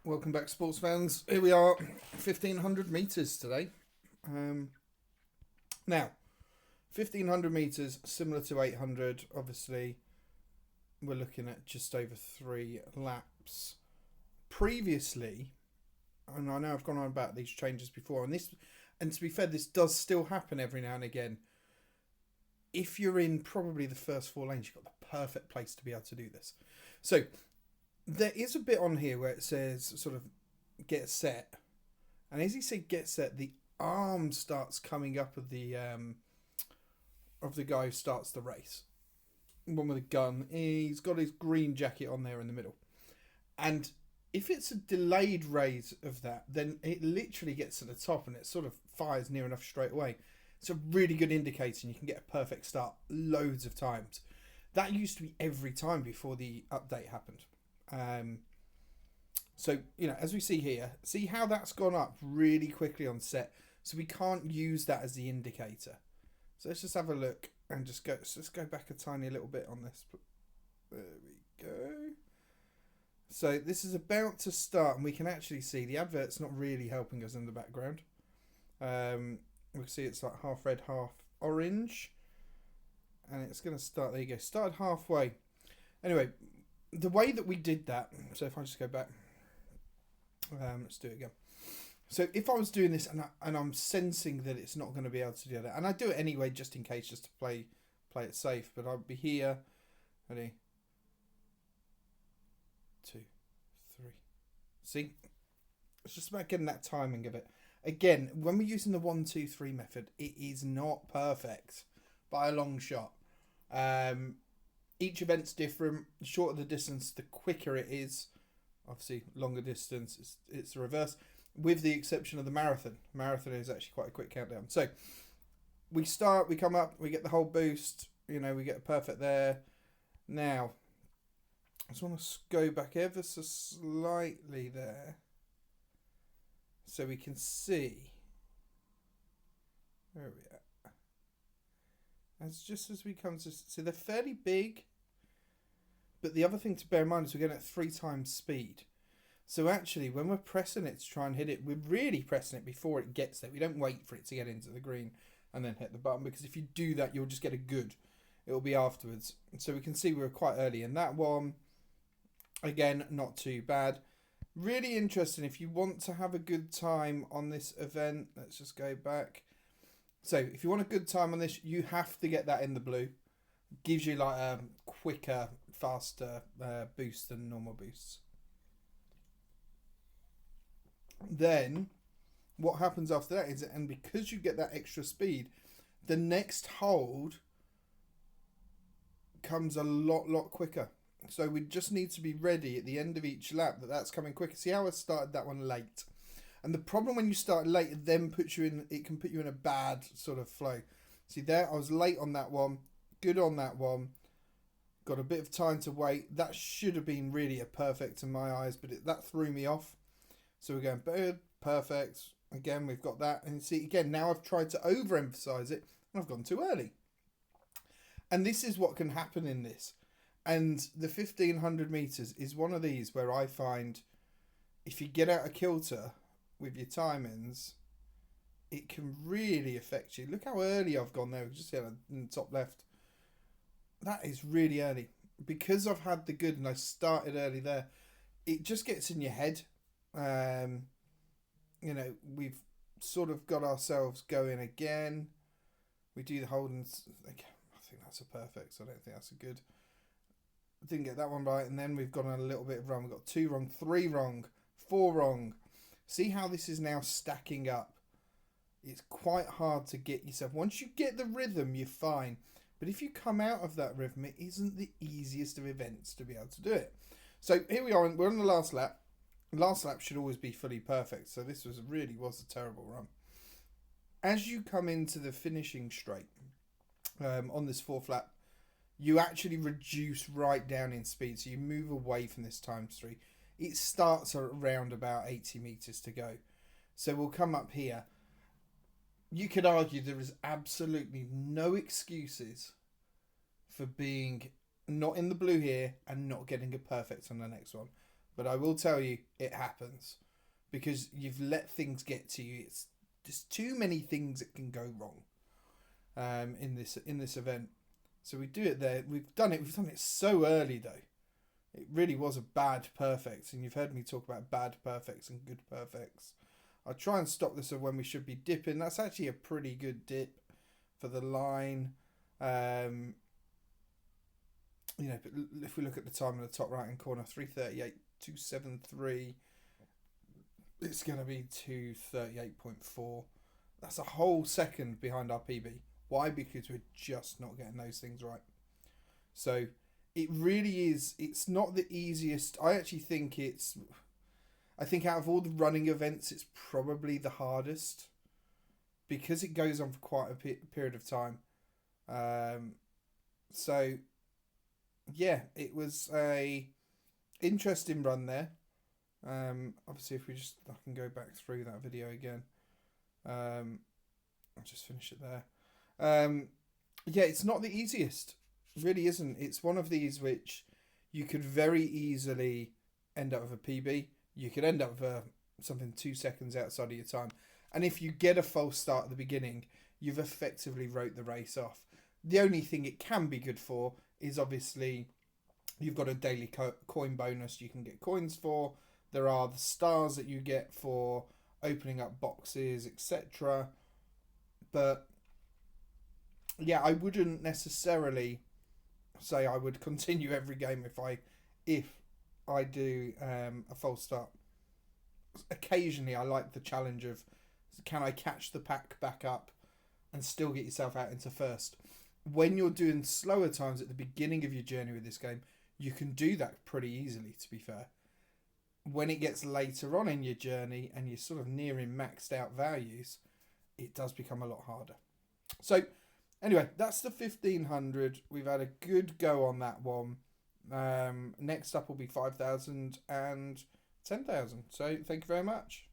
Welcome back, sports fans. Here we are, 1500 metres today. Now, 1500 metres, similar to 800. Obviously, we're looking at just over 3 laps. Previously, and I know I've gone on about these changes before, and to be fair, this does still happen every now and again. If you're in probably the first 4 lanes, you've got the perfect place to be able to do this. So, there is a bit on here where it says sort of get set, and as you say get set, the arm starts coming up of the guy who starts the race. One with a gun. He's got his green jacket on there in the middle, and if it's a delayed raise of that, then it literally gets to the top and it sort of fires near enough straight away. It's a really good indicator, and you can get a perfect start loads of times. That used to be every time before the update happened. So, as we see here, see how that's gone up really quickly on set. So we can't use that as the indicator. So let's just have a look and let's go back a tiny little bit on this. There we go. So this is about to start, and we can actually see the advert's not really helping us in the background. We can see it's like half red, half orange. And it's going to start, there you go, started halfway. Anyway, the way that we did that, so if I just go back, let's do it again. So if I was doing this and I'm sensing that it's not going to be able to do that, and I do it anyway just in case, just to play it safe, but I'll be here. Ready? 2, 3. See? It's just about getting that timing of it. Again, when we're using the 1, 2, 3 method, it is not perfect by a long shot. Each event's different. The shorter the distance, the quicker it is. Obviously, longer distance, it's the reverse. With the exception of the marathon. Marathon is actually quite a quick countdown. So, we start, we come up, we get the whole boost. We get a perfect there. Now, I just want to go back ever so slightly there. So we can see. Where are we at? Just as we come to see, they're fairly big, but the other thing to bear in mind is we're getting at 3 times speed. So actually, when we're pressing it to try and hit it, we're really pressing it before it gets there. We don't wait for it to get into the green and then hit the button, because if you do that, you'll just get a good. It'll be afterwards. So we can see we're quite early in that one. Again, not too bad. Really interesting. If you want to have a good time on this event, let's just go back. So if you want a good time on this, you have to get that in the blue. Gives you like a quicker, faster boost than normal boosts. Then what happens after that is, and because you get that extra speed, the next hold comes a lot quicker. So we just need to be ready at the end of each lap that's coming quicker. See how I started that one late? And the problem when you start late, it then it can put you in a bad sort of flow. See there, I was late on that one, good on that one, got a bit of time to wait. That should have been really a perfect in my eyes, but that threw me off. So we're going bird, perfect. Again, we've got that. And see, again, now I've tried to overemphasize it, and I've gone too early. And this is what can happen in this. And the 1500 metres is one of these where I find if you get out of kilter with your timings, it can really affect you. Look how early I've gone there. Just in the top left. That is really early. Because I've had the good and I started early there, it just gets in your head. We've sort of got ourselves going again. We do the hold, and I think that's a perfect, so I don't think that's a good. Didn't get that one right, and then we've got a little bit wrong. We've got 2 wrong, 3 wrong, 4 wrong. See how this is now stacking up. It's quite hard to get yourself. Once you get the rhythm, you're fine. But if you come out of that rhythm, it isn't the easiest of events to be able to do it. So here we are. We're on the last lap. Last lap should always be fully perfect. So this was a terrible run. As you come into the finishing straight on this 4th lap, you actually reduce right down in speed. So you move away from this times 3. It starts around about 80 metres to go. So we'll come up here. You could argue there is absolutely no excuses for being not in the blue here and not getting a perfect on the next one. But I will tell you, it happens because you've let things get to you. It's just too many things that can go wrong in this event. So we do it there. We've done it so early though. It really was a bad perfect, and you've heard me talk about bad perfects and good perfects. I'll try and stop this when we should be dipping. That's actually a pretty good dip for the line. You know, but if we look at the time in the top right hand corner, 3:38.273. It's going to be 2:38.4. That's a whole second behind our PB. Why? Because we're just not getting those things right. So it really is. It's not the easiest. I actually think I think out of all the running events, it's probably the hardest because it goes on for quite a period of time. So yeah, it was a interesting run there. Obviously, if I can go back through that video again. I'll just finish it there. Yeah, it's not the easiest. It really isn't. It's one of these which you could very easily end up with a PB. You could end up with something 2 seconds outside of your time. And if you get a false start at the beginning, you've effectively wrote the race off. The only thing it can be good for is obviously you've got a daily coin bonus you can get coins for. There are the stars that you get for opening up boxes, etc. But yeah, I wouldn't necessarily say I would continue every game if I do a false start. Occasionally, I like the challenge of can I catch the pack back up and still get yourself out into first. When you're doing slower times at the beginning of your journey with this game, you can do that pretty easily, to be fair. When it gets later on in your journey and you're sort of nearing maxed out values, it does become a lot harder. So anyway, that's the 1500. We've had a good go on that one. Next up will be 5,000 and 10,000. So thank you very much.